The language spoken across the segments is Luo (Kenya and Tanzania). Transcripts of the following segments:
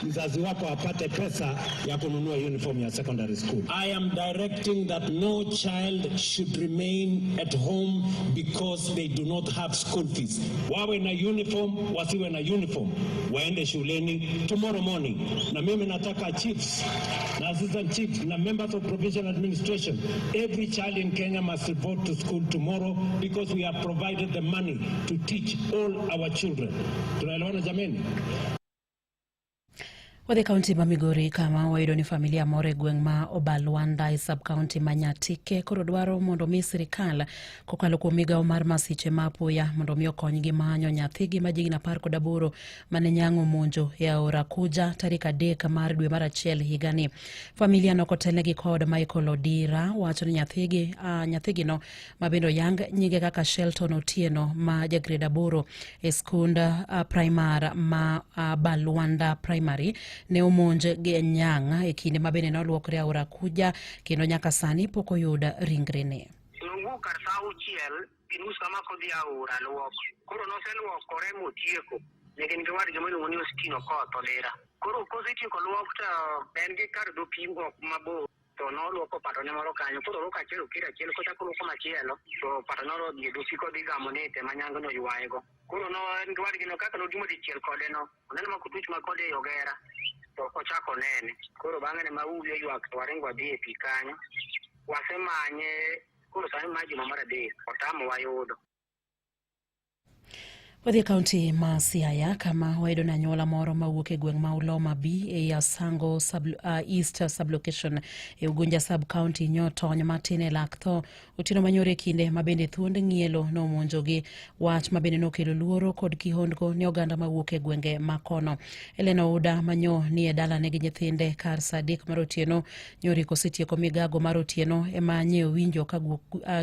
mzazi wako apate pesa ya kununua uniform ya secondary school. I am directing that no child should remain at home because they do not have school fees. Wawe na uniform, wasiwe na uniform, waende shuleni tomorrow morning. Na mimi nataka chiefs, na assistant chiefs, na members of provincial administration, every child in Kenya must report to school tomorrow because we have provided the money to teach all our children. Tunaelewana jameni? Wadhi kaunti ma Migori kama wayudo ni familia more gweng' ma Obalwanda e sub-county ma Nyatike koro dwaro mondo mi sirikal kokalo kuom migawo mar masiche ma apoya mondo mi okonygi manyo nyathigi ma jigna 18 mane nyang'o monjo e aora Kuja tarik 3 mar dwe mar achiel higani. Familia no kotelnegi kod Michael Odira wacho ni nyathigino mabendo yang nyinge kaka Shelton Otieno ma jagrade 8 e skund primar ma Balwanda Primary ne omonje gi nyang' e kinde mabende noluokre aora Kuja kendo nyaka sani pok oyuda ringrene. Nungu kar sa auchiel inus kama kodhi aora luok koro noseluokore motieko lekin giwar jomiluongo ni Ostino Koth Odira koro kosetieko luok to en gi kar do pimo mabor to noluoko patone moro kanyo koro luok achiel achiel kochako luoko machielo to patonoro dhi dosiko dhi gamonete manyango no yuaego koro no en giwar gino kaka nodimo dichiel kode no oneno makutuch makode yogera to kochako nene koro bang'e ne maubi ywak to waringo dhi e pi kanyo wasemanye koro sani ma juma mar 3 otamo wayudo. Wadhi kaunti ma Siaya kama wayudo na nyola moro mawuok e gweng' ma Uloma B e Yasango East sublocation e Ugunja sub-county nyotony matine laktho Otieno manyore kinde mabende thuond ng'ielo no monjogi wach mabende nokelo luoro kod kihondko ne oganda mawuok e gwenge makono. Elena Uda manyo ni e dala negi nyithinde kar Sadik mar Otieno nyori kosetieko migago mar Otieno ema nyeo winjo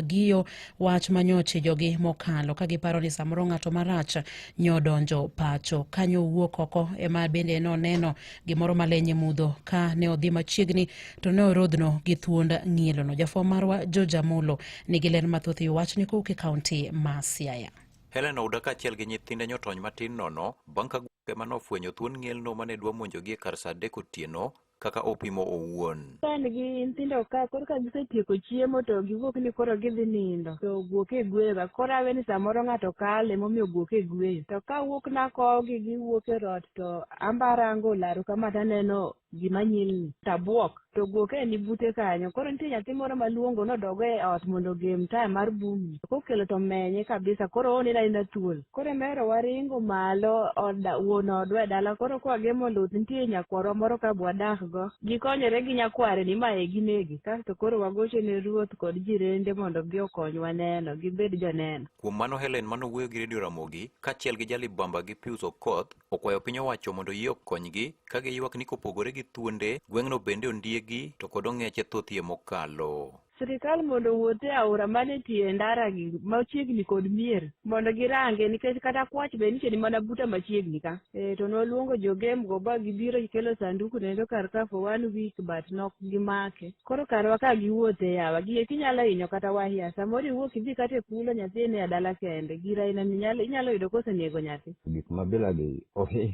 giyo wach manyoche jogi mokalo kagiparo ni samoro ng'ato marach nyodonjo pacho kanyo wuok oko ema bende no neno gimoro malenye mudho ka ne odhi machiegni to ne orodhno gi thuond ng'ielo no. Jafwambo marwa George Amolo nigi ler mathoth e wachni kowuok e kaunti ma Siaya. Helena Uda kaachiel gi nyithinde nyotony matin nono bang' ka ema nofwenyo thuond ng'ielno mane dwa monjogi e kar Sadek Otieno kaka opimo owuon. En gi nyithindo ka koro ka gisetieko chiemo to giwuok ni koro gidhi nindo to wuok e gweyo koro awe ni samoro ng'ato kale momiyo wuok e gweyo to ka wuok na kogi giwuok e rot to ambarango laro kama taneno gima nyilni tabuok to guoke ni bute kanyo koro nitie nyathi moro maluongo nodogo e ot mondo gem taya mar bumi kokelo to menye kabisa koro oni na thuol koro mero waringo malo wuon odwa e dala koro kwa gemo lut nitie nyakwaro moro ka bwadak go gikonyore gi nyakware ni mae ginegi kasto koro wagoche ne ruoth kod jirende mondo gi okonywa neno gibed joneno. Kuom mano Helen manowuoyo gi Radio Ramogi kaachiel gi Jalibamba gi Pius Okoth okwayo piny owacho mondo yie okonygi ka giywak ni kopogore gi thuonde gweng'no bende ondiegi to kod ong'eche thothie mokalo. Sirikal mondo wuothe aora mane tie ndara gi machiegni kod mier mondo girange nikech kata kwach be nitie ni mana buta machiegni ka to noluongo jogem go ba gibiro gikelo sanduku nendo kar ka for 1 week but nok gimake koro karwa ka giwuothe yawa kinyalo hinyo kata wahia samoro iwuok idhi kata kulo nyathine e dala kende gira inyalo yudo kosenego nyathi gik mabila gi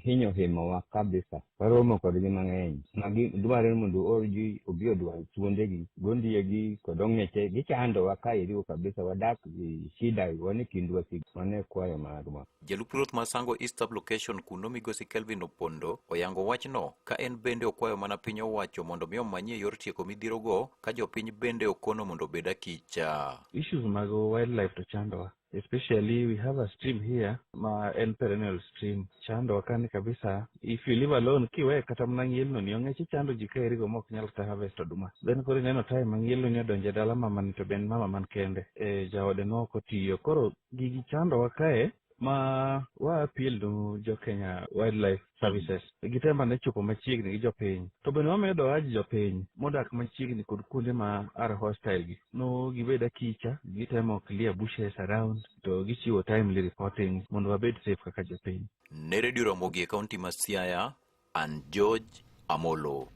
hinyo himowa kabisa waromo kodgi mang'eny dware mondo orji obio dwar thuondegi gondiegi kodong'eche gichando wakairiwo kabisa wadak gi shida wani kindwa wane kwayo magwa. Jalup Ruoth ma Sango East Sublocation kuno migosi Kelvin Opondo oyango wachno ka en bende okwayo mana piny owacho mondo mi omanyie yor tieko midhirogo ka jopiny bende okono mondo bed akicha. Issues mag wildlife to chandowa. Especially we have a stream here ma en perennial stream chando wakani kabisa if you live alone kiwe kata mnang'ielno ni ong'eche chando ji ka erigo mok nyal ta harvest oduma then koro neno time mang'ielno ni odonje dala mama ni to ben mama man kende jaode no kotiyo koro gigi chando wakae ma wa appeal no jo Kenya Wildlife Services gitemba ne chopo machiegni gi jopiny to bende wamedo waji jopiny modak machiegni kod kuonde ma are hostile gi no gibeda kicha gitemo clear bushes around to gichiwo timely reporting mondo wabed safe kaka jopiny. Ne Radio Ramogi e kaunti ma Siaya, an George Amolo.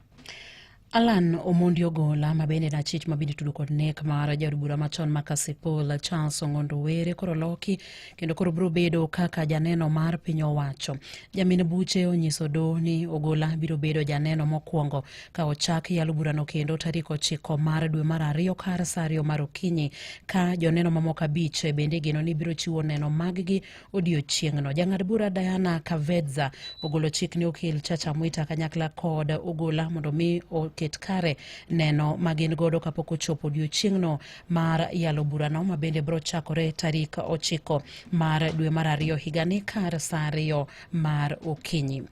Alan Omondi Ogola mabende na chich mabindi tudu kod nek mar jaod bura machon makasipol Charles Ongondo Were koro loki kendo koro biro bedo kaka janeno mar piny owacho. Jamin buche onyiso do ni Ogola biro bedo janeno mokwongo ka ochak yalo burano kendo tarik 9 mar dwe mar 2 kar saa 2 mar okinyi ka joneno mamoko 5 bende geno ni biro chiwo neno mag-gi odiochieng'no. Jang'ad bura Diana Kavedza ogolo chik ni okil Chacha Mwita kanyakla kod Ogola mondo mi ket kare neno magin godo kapok ochopo odiochieng'no mar yalo burano mabende biro chakore tarik 9 mar dwe mar 2 higani kar saa 2 mar okinyi.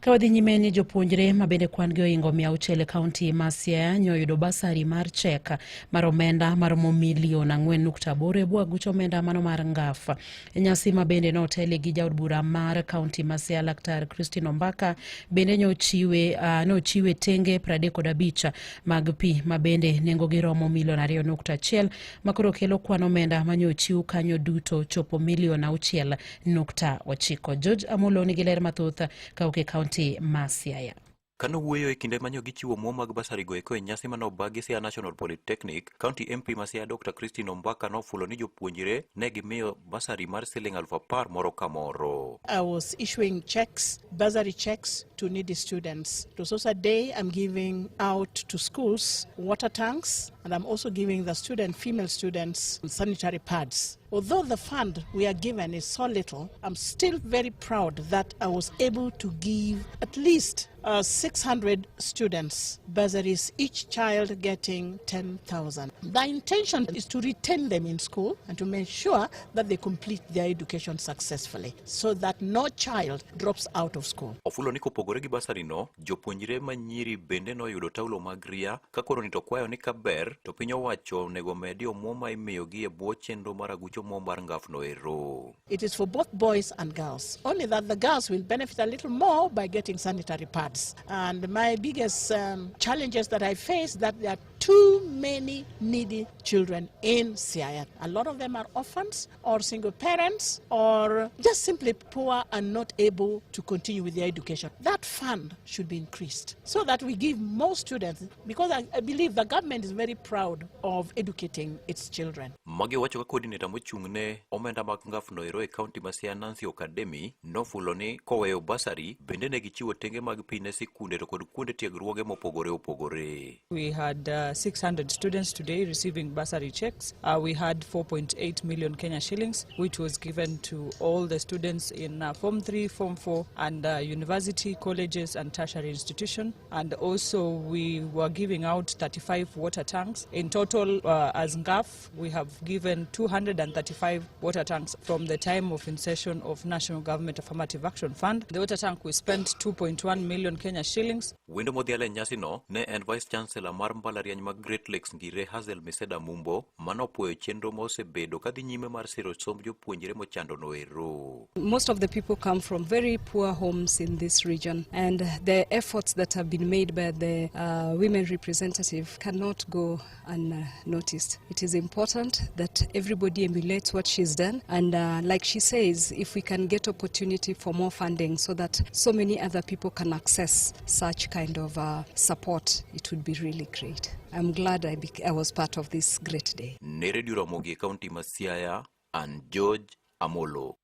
Kawadhi nyime ni jopuonjre mabende kwan gi oingo 600 kaunti ma Siaya nyoyudo basari mar chek mar omenda maromo milion 4.8 bwa gucho omenda mano mar ngaf. Nyasi mabende notele gi jaod bura mar kaunti ma Siaya Laktar Christine Ombaka bende nochiwe tenge 35 mag pi mabende nengo gi romo milion 2.1 makoro kelo kwan omenda manyochiw kanyo duto chopo milion 6.9. George Amolo ni giler mathoth kauke kaunti ma Siaya. Kano wuoyo e kinde manyo gichiwo muo mag basari go eko e nyasi manobagi Siaya National Polytechnic, County MP ma Siaya Dr. Christine Ombaka nofulo ni jopuonjre ne gimiyo basari mar siling 10,000 moro ka moro. I was issuing checks, bursary checks to needy students. It was also a day I'm giving out to schools water tanks, and I'm also giving the female students sanitary pads. Although the fund we are given is so little, I'm still very proud that I was able to give at least 600 students bursaries, each child getting 10,000. The intention is to retain them in school and to make sure that they complete their education successfully so that no child drops out of school. Ofulo ni kopogore gi basari no, jopuonjre manyiri bende no yudo taulo mag ria ka koro ni to kwayo ni kaber to piny owacho nego medi omuom ma imiyo gi e bwo chenro mar agucho muom mar ngaf no ero. It is for both boys and girls, only that the girls will benefit a little more by getting sanitary pads. And my biggest challenges that I face that there are too many needy children in Siaya. A lot of them are orphans or single parents or just simply poor and not able to continue with their education. That fund should be increased so that we give more students, because I believe the government is very proud of educating its children. Magi wacho ka coordinator mochung'ne omenda mag ngaf no ero e county ma Siaya Nancy Academy nofulo ni koweyo basari bende ne gichiwo tenge mag pi ne sikunde to kod kuonde tiegruoge mopogore opogore. We had 600 students today receiving bursary checks. We had 4.8 million Kenya shillings, which was given to all the students in Form 3, Form 4, and university, colleges, and tertiary institution. And also we were giving out 35 water tanks. In total, as NGAF, we have given 235 water tanks from the time of inception of National Government Affirmative Action Fund. The water tank, we spent 2.1 million Kenya shillings. Wendo modhiale nyasi no ne en Vice Chancellor mar mbalariany mag Great Lakes Ngire Hazel Miseda Mumbo manopuoyo chenro ma osebedo kadhi nyime mar siro somb jopuonjre mochando no ero. Most of the people come from very poor homes in this region, and the efforts that have been made by the women representative cannot go unnoticed. It is important that everybody emulates what she's done, and like she says, if we can get opportunity for more funding so that so many other people can access such kind of support, it would be really great. I'm glad I was part of this great day. Nere Duramogi County Masiaya and George Amolo.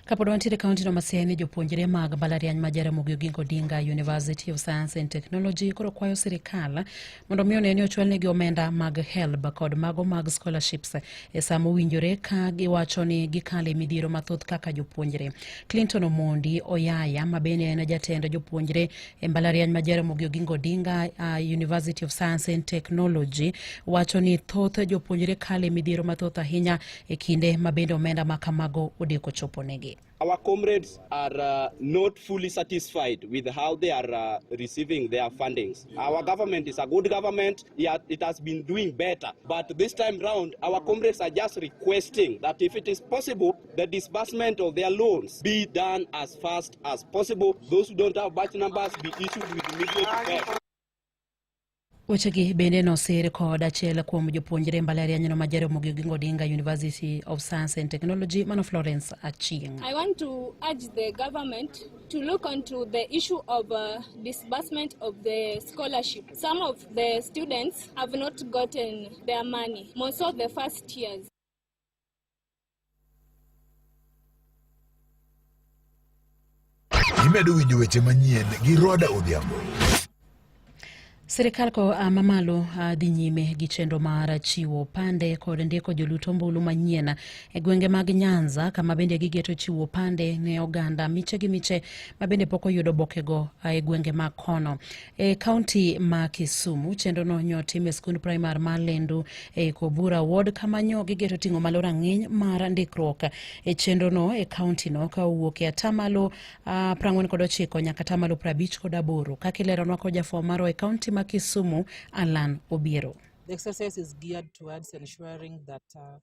Kapod wantiere kaunti no Masiaya ni jopuonjre mag mbalariany ma Jaramogi Oginga Odinga University of Science and Technology koro kwayo sirikal mondo mi one ni ochwalnegi omenda mag HELB kod mago mag scholarships e samo winjore ka giwacho ni gikale midhiero mathoth kaka jopuonjre. Clinton Omondi Oyaya mabene en jatend jopuonjre e mbalariany ma Jaramogi Oginga Odinga University of Science and Technology wacho ni thoth jopuonjre kale midhiero mathoth ahinya e kinde mabende omenda makamago odeko chopo negi. Our comrades are not fully satisfied with how they are receiving their fundings. Our government is a good government, yet it has been doing better. But this time round, our comrades are just requesting that if it is possible, the disbursement of their loans be done as fast as possible. Those who don't have batch numbers be issued with immediate effect. Wechegi bende nosir kod achiel kuom jopuonjre mbalariany ma Jaramogi Oginga Odinga University of Science and Technology, Mano Florence Achieng. I want to urge the government to look onto the issue of disbursement of the scholarship. Some of the students have not gotten their money, most of the first years. Imedo winjo weche manyien gi Roda Odhiambo. Sirikal ko mamalo dhi nyime gi chenro mar chiwo pande kod ndiko joluto ombulu manyien e gwenge mag Nyanza, kama bende gigeto chiwo pande ne oganda miche gi miche ma bende pok oyudo bokego e gwenge mag kono. E kaunti ma Kisumu, chenro no nyo time skund primar ma Lendu e Kobura Ward, kama nyo gigeto ting'o malo rang'iny mar ndikruok e chenro no e kaunti no ka owuok e atamalo 49 nyaka atamalo 58, kaka ileronwa kod jafwambo marwa e kaunti ma Kisumu, Alan Obiero. The exercise is geared towards ensuring that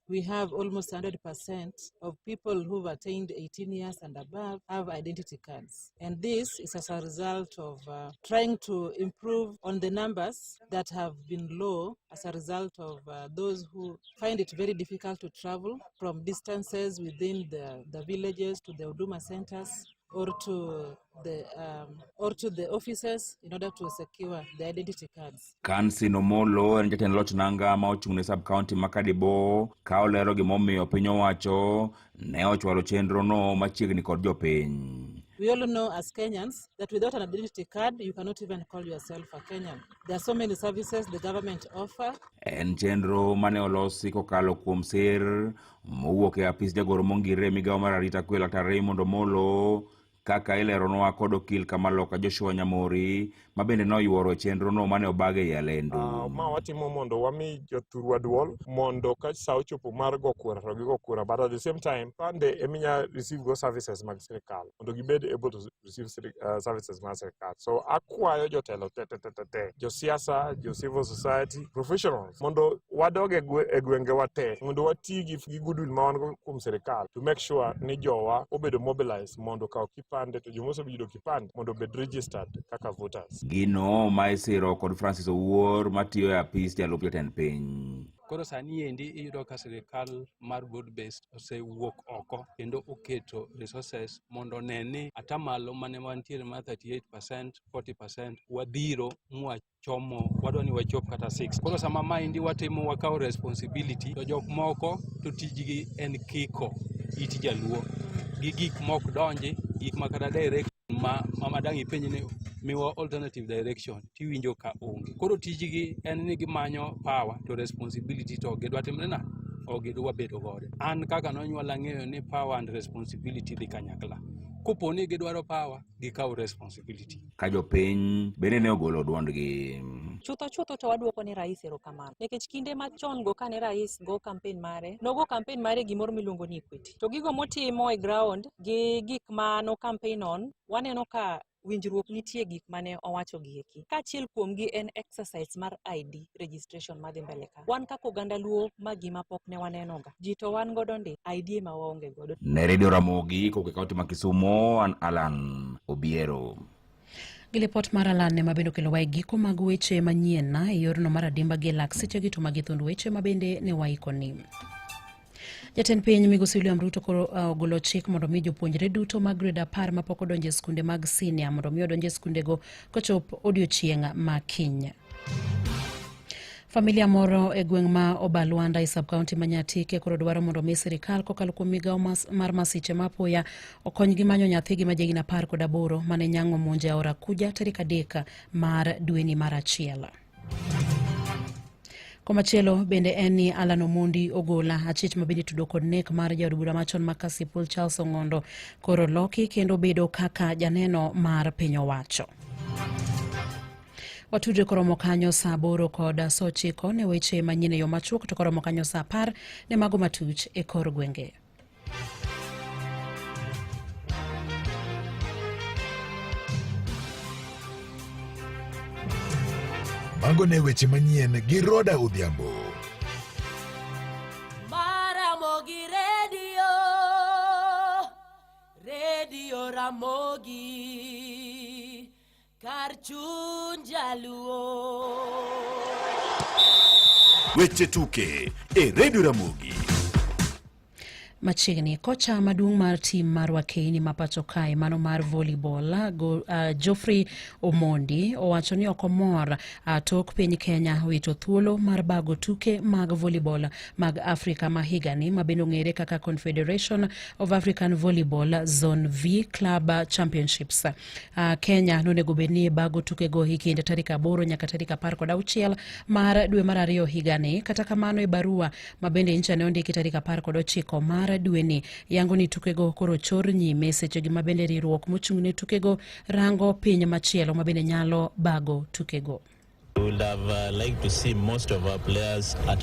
we have almost 100% of people who've attained 18 years and above have identity cards. And this is as a result of trying to improve on the numbers that have been low as a result of those who find it very difficult to travel from distances within the villages to the Huduma centers or to the offices in order to secure the identity cards. Kansi Nomolo en jatend loch nanga ma ochung'ne sub county Makadibo ka olero gimomiyo piny owacho ne ochwalo chenro no machiegni kod jopiny. We all know as Kenyans that without an identity card, you cannot even call yourself a Kenyan. There are so many services the government offer. En chenro mane olosi kokalo kuom sir mowuok e apis jagoro mongire migawo mar arita kwe Dr. Raymond Omolo, kaka ileronwa kod okil Kamaloka Joshua Nyamori ma bende noyuoro chenro no mane obage ya Lendu. Ma watimo mondo wami jothurwa duol mondo ka sa ochopo mar go kura to gigo kura, but at the same time pande eminya receive go services mag sirikal mondo gibed able to receive services mag sirikal. So akwayo jotelo te josiasa, jo civil society professionals mondo wadoge e gwenge wate mondo wati gi goodwill ma wan go kuom sirikal to make sure ni jowa obedo mobilized mondo ka kipande to jomoso bido kipande mondo bed registered kaka voters. Gino maisiro kod Francis Owuor matiyo e apis jalup jatend piny. Koro sani endi iyudo ka sirikal mar broad based osewuok oko kendo oketo resources mondo neni atamalo mane wantiere ma 38%, 40% wadhiro mwachomo wadwani wachop kata 6. Koro sama maendi watimo wakao responsibility to jok moko to tijgi en kiko iti jaluo gi gik mok donji gik makata direct ma dang' ipenj ni miwa alternative direction tiwinjo ka onge. Koro tijgi en ni gimanyo power to responsibility to gidwa timre na o gidwa bedo gode. An kaka nonyuola ng'eyo ni power and responsibility dhi kanyakla. Kopo ni gidwaro power gikaw responsibility. Ka jopiny bende ne ogolo duondgi. Chutho to waduoko ni rais erokamano. Nikech kinde machon go kane rais go campaign mare gimoro miluongo ni equity. To gigo motimo e ground gi gik ma no campaign on, waneno ka winjruok nitie gik mane owacho gi eki. Kachiel kuom gi en exercise mar ID registration madhi mbele ka. Wan kaka oganda luo ma gima pok ne waneno ga. Ji to wan godo ndi ID ma waonge godo. Ne Radio Ramogi ko kaunti ma Kisumu, an Alan Obiero. Gilipot mar Alan ne mabendo kelo wae giko mag weche manyien na e yorno mar adimba gi lak seche gi to magithund weche mabende ne waikoni. Jatend piny Migosi William Ruto ogolo chik mondo mi jopuonjre duto mag grade 10 mapok odonje skunde mag senior mondo mi odonje skunde go kochop odiochieng' ma kiny. Familia moro e gweng' ma Obalwanda e sub-county ma Nyatike koro dwaro mondo mi sirikal kokalo kuom migawo mar masiche mapoya okonygi manyo nyathigi ma jahigni 18 mane nyang'o monje aora Kuja tarik 3 mar dweni mar achiel. Komachielo bende en ni Alan Omondi ogola achich mabende tudo kod nek mar jaod bura machon ma Kasipul Charles Ong'ondo koro loki kendo bedo kaka janeno mar piny owacho. Watudre koromo kanyo saa 8 kod saa 9 ne weche manyien e yo machuok to koromo kanyo saa 10 ne mago matuch e kor gwenge. Mago ne weche manyien gi Roda Odhiambo. Ramogi Radio Ramogi Kar chuny jaluo. Weche tuke e Radio Ramogi. Machiegni kocha maduong' mar tim mar Wakeini mapacho kae mano mar volleyball Geoffrey Omondi owacho ni okomor tok piny Kenya wito thuolo mar bago tuke mag volleyball mag Afrika ma higani mabende ong'ere kaka Confederation of African Volleyball Zone V Club Championships. Kenya nonego bedni bago tuke go hikinde tarik 8 nyaka tarik 16 mar dwe mar 2 higani. Kata kamano e barua mabende ncha ne ondiki tarik 19 mar dweni yango ni tukego koro chor nyime seche gi mabende riwruok mochung'ne tukego rango piny machielo mabende nyalo bago tukego. We would have liked to see most of our players at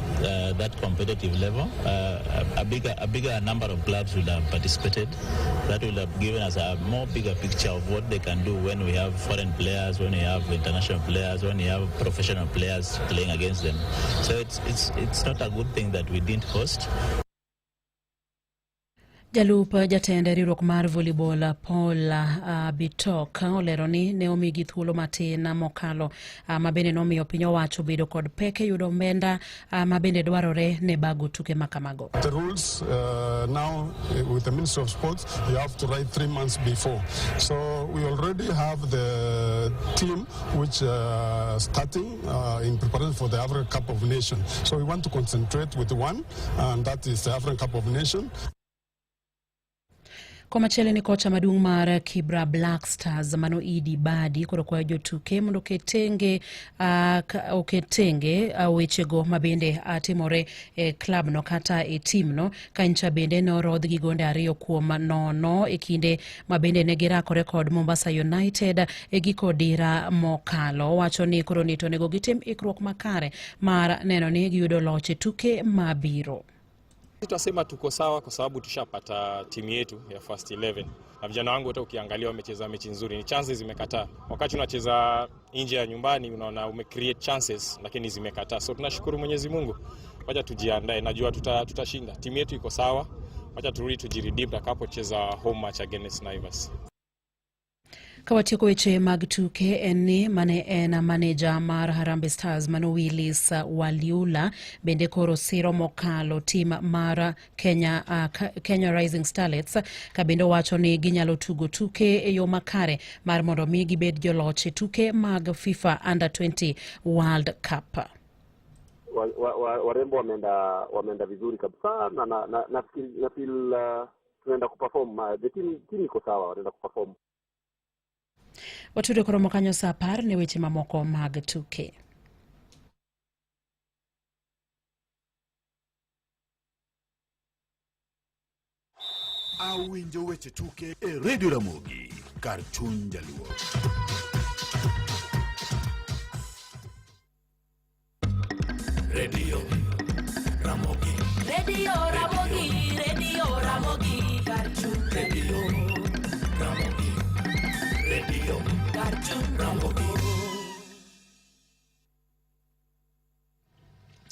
that competitive level. A bigger number of clubs would have participated. That would have given us a more bigger picture of what they can do when we have foreign players, when we have international players, when we have professional players playing against them. So it's not a good thing that we didn't host. Jalup jatende riwruok mar volleyball Paul Bitok olero ni ne omigi thuolo matin mokalo mabende nomiyo piny owacho bedo kod pek yudo omenda mabende dwarore ne bago tuke makamago. The rules now with the Ministry of Sports, you have to write 3 months before. So we already have the team which starting in preparation for the African Cup of Nations. So we want to concentrate with one, and that is the African Cup of Nations. Komachele ni kocha maduong' mar Kibra Black Stars mano Idi Badi koro kwa jotuke mondo oketenge wechego mabende timore e club no kata e team no kancha bende no rodh gi gonde 2-0 e kinde mabende ne girakore kod Mombasa United e giko dira mokalo. Wacho ni koro nito nego gitim ikruok makare mar neno ni giyudo loche tuke mabiro. Tutasema tuko sawa kwa sababu tushapata timu yetu ya first 11. Na vijana wangu hata ukiangalia wamecheza mechi nzuri. Ni chances zimekataa. Wakati unacheza nje ya nyumbani unaona umecreate chances lakini zimekataa. So tunashukuru Mwenyezi Mungu. Wacha tujiandae. Najua tutashinda. Timu yetu iko sawa. Wacha turudi tujiredeem tutakapocheza home match against Naivas. Kawatieko weche mag tuke eni mane en manager mar Harambee Stars mano Willis Waliula bende koro siro mokalo tim mar Kenya Rising Starlets ka bende wacho ni ginyalo tugo tuke e yo makare mar mondo mi gibed joloch tuke mag FIFA Under 20 World Cup. Warembo wameenda vizuri kabisa na feel tunaenda kuperform. The team iko sawa, wanaenda kuperform. Watude koromo kanyo saa 10 ne weche mamoko mag tuke. Awinjo weche tuke e Radio Ramogi kar chuny jaluo. Radio Ramogi. Radio Ramogi, Radio Ramogi, kar chuny jaluo. Ramogi. Radio Ramogi.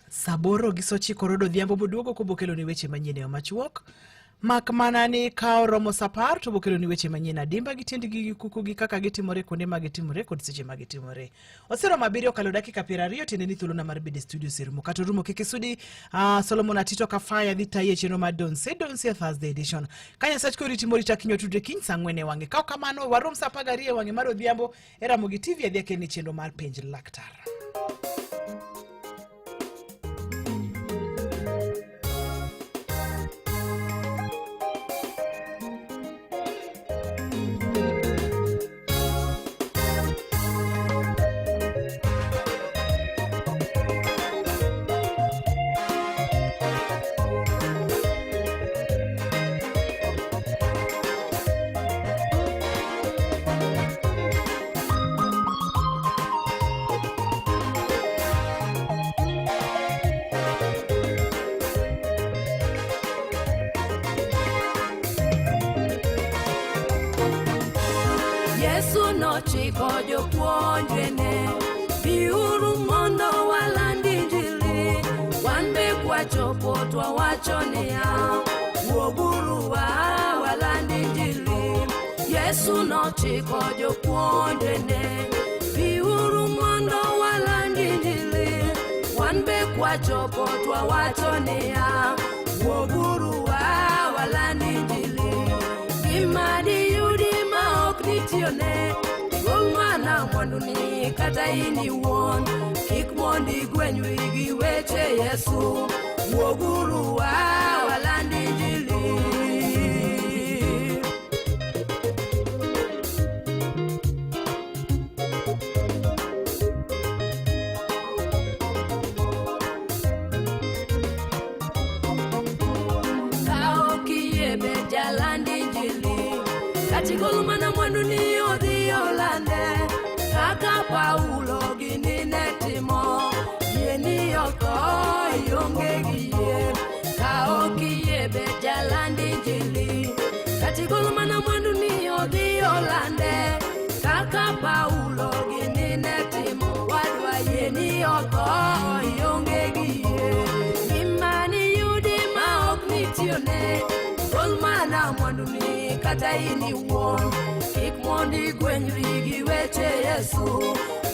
Saboro gisochi korodo dhiambo boduogo kobokelo ni weche manyien machuok. Mak mana ni kao romo sapar to bokelo ni weche manyien adimba gi tiendi gi kuku gi kaka gitimore konde magitimore kod seche magitimore. Osero mabirio kalo dakika 20 tiende ni thuolo na mar bede studio sirmo kato rumo kikisudi Solomon Atito Kafaya dhita ye cheno madonse Thursday edition. Kanya sach ko ritimori takinyo tudre king sangwene wange. Kao kamano warom sapagarie wange maro dhiambo era Ramogi TV adhiake ni chendo mar penj laktar. Yesu nochiko jopuonjrene biuru mondo walandi injili wan be kwachopo twawacho niya wuoguru walandi injili. Yesu nochiko jopuonjrene biuru mondo walandi injili wan be kwachopo wawacho niya wuoguru walandi injili gima diyudi ma ok nitione igol mana mwanduni kata in iwuon kik mondi gwenyri gi weche Yesu wuoguru walandi injili. Katigol mana mwanduni odhi olande kaka Paulo gini netimo yeni oko ionge gi yie ka okiyie be jalandi injili. Katigol mana mwanduni odhi olande kaka Paulo gini netimo wadwa yeni oko ionge gi yie imani yudi ma ok nitione gol mana mwanduni kata in iwuon kik mondi gwenyri gi weche Yesu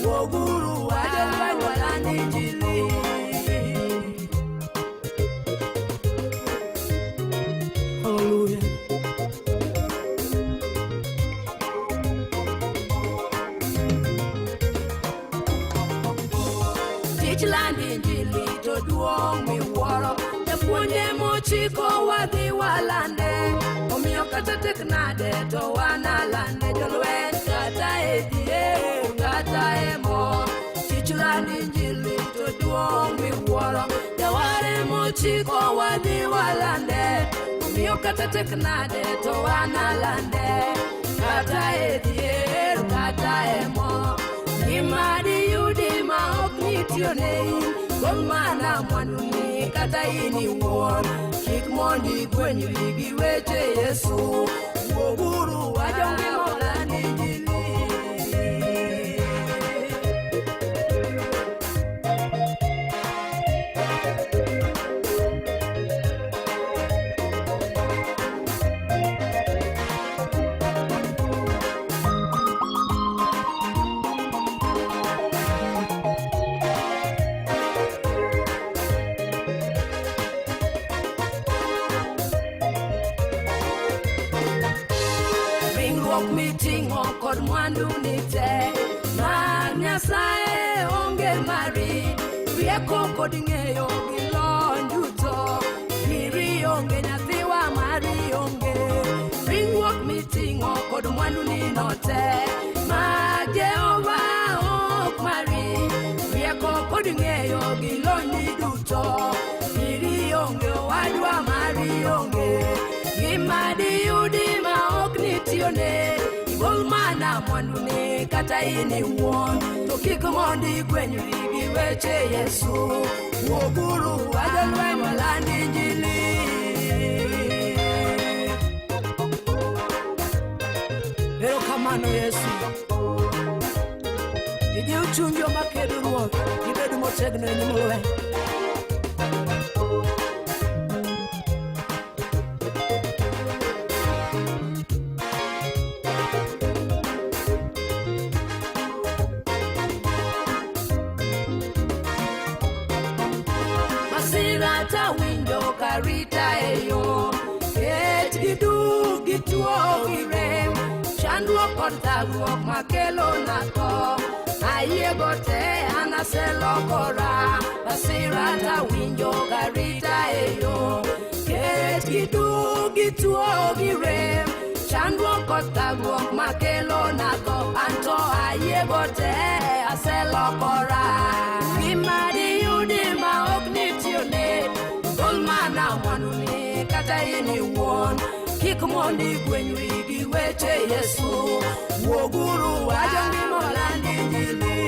wuoguru walandi injili. Hallelujah. Tich landi injili to duong' miwuoro japuonje mochiko wadhi walande omiyo kata tek nade to wanalande jolweny kata e dhier kata e mo tich landi injili to duong' miwuoro jaware mochiko wadhi walande omiyo kata tek nade to wanalande kata e dhier kata e mo gima diyudi ma ok nitione in gol mana mwanduni kata in iwuon kik mondi gwenyri gi weche Yesu wuoguru wajonge molandi injili. Miting'o kod mwandu nite mag Nyasaye onge mari rieko kod ng'eyo gi lony duto miri onge nyathiwa mari onge ringruok miting'o kod mwandu nino te mag Jehova ok mari rieko kod ng'eyo gi lony duto miri onge wadwa mari onge gima diyudi ma ok nitione igol mana mwanduni kata in iwuon to kik mondi gwenyri gi weche Yesu wuoguru wadolweny walandi injili. Erokamano Yesu ijiw chuny joma kedo ruoth gibed motegno e nyim lweny. Masirata winjo karita eyo ket gidu gituo girem chandruok kod thagruok makelo nako ayiego te anaselokora. Masirata winjo karita eyo ket gidu gituo girem chandruok kod thagruok makelo nako anto ayiego te aselokora. Gima diyudi ma ok nitione gol mana mwanduni kata in iwuon kik mondi gwenyri gi weche Yesu wuoguru wajonge molandi injili.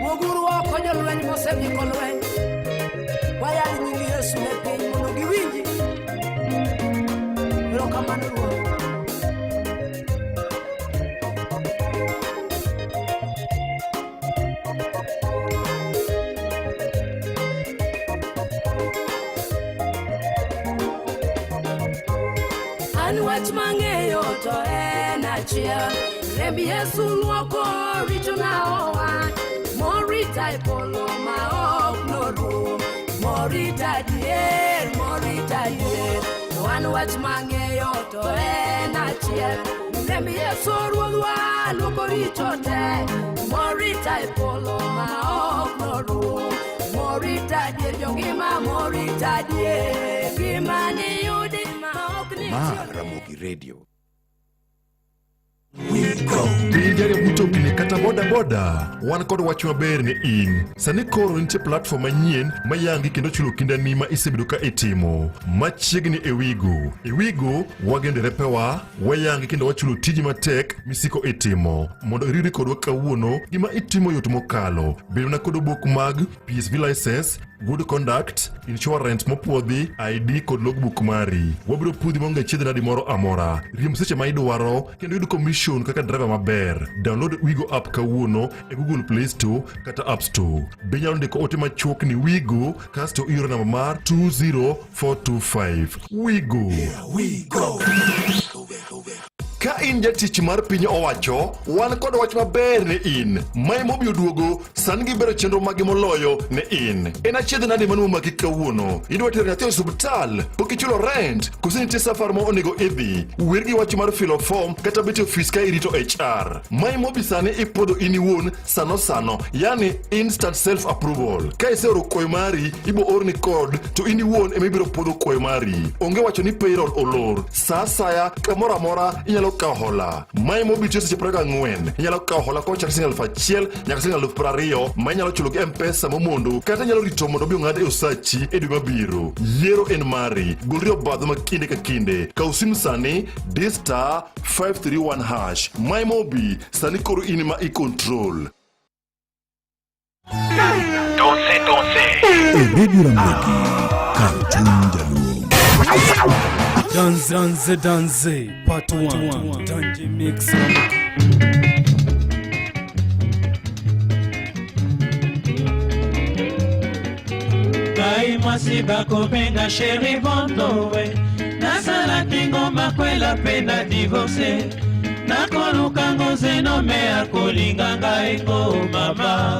Wuoguru oko jolweny mosebiko lweny wayal nying Yesu ne piny mondo giwinji. Erokamano Ruoth. An wach mang'eyo to en achiel remb Yesu luoko richo na owan Morita polo ma ok noru. Morita dier, wan wach mang'eyo to en achiel. Lembi Yesu ruodhwa luoko richo te. Morita polo ma ok noru. Morita dier jongima, morita dier gima ni yudi ma ok ni Ramogi Radio. Pinjari mutokni kata boda boda wan kod wach maber ne in. Sani koro nitie platform manyien mayangi kendo chulo kindani ma isebedo ka itimo. Machiegni Ewigo. Ewigo wagendere pewa, wayangi kendo wachulo tiji matek misiko itimo. Mondo iriri kodwa kawuono gima itimo yot mokalo. Bedo na kod obok mag PSV license, good conduct, insurance mopuodhi, ID kod logbook mari. Wabiro pudhi monge chiedhe nadi moro amora. Riemb seche ma idwaro kendo yudo commission kaka driver maber. Download Wigo app kawuono e Google Play Store kata App Store. Benyalo ndiko ote machuok ni Wigo kasto ioro namba mar 20425. Wigo. Wigo. Ka in jatich mar piny owacho, wan kod wach maber ne in. Mai mobi oduogo, san gibero chenro magi moloyo ne in. En achiedh nadi manu magi kawuono. Idwa tero nyathi e osiptal, pok ichulo rent, koso nitie safar ma onego idhi. Wer gi wach mar filo form kata bet office ka irito HR. Mai mobi sani ipodho in iwuon sano, yani instant self approval. Ka iseoro kwayo mari, ibo orni code to in iwuon ema ibiro podho kwayo mari. Onge wacho ni payroll olor. Sa saya kamora mora inyalo ka hola. Mai mobi tiyo seche 44. Inyalo ka hola ko chakre $1,000 nyaka $20,000 ma inyalo chulo gi M-Pesa momondo kata inyalo rito mondo bi ong'ad e osachi e dwe mabiro. Yiero en mari. Golri obadho ma kinde ka kinde. Kaw sim sani *531#. Mai mobi sani koro in ma i-control. Don't say. Radio Ramogi. Cartoon Jaluo. Danze, part 1. Danji mix. Kaima siba kopenga sheri bondowe. Nasala tingoma kwela penda divorce. Nakoluka ngoze no mea kolinganga eko mama.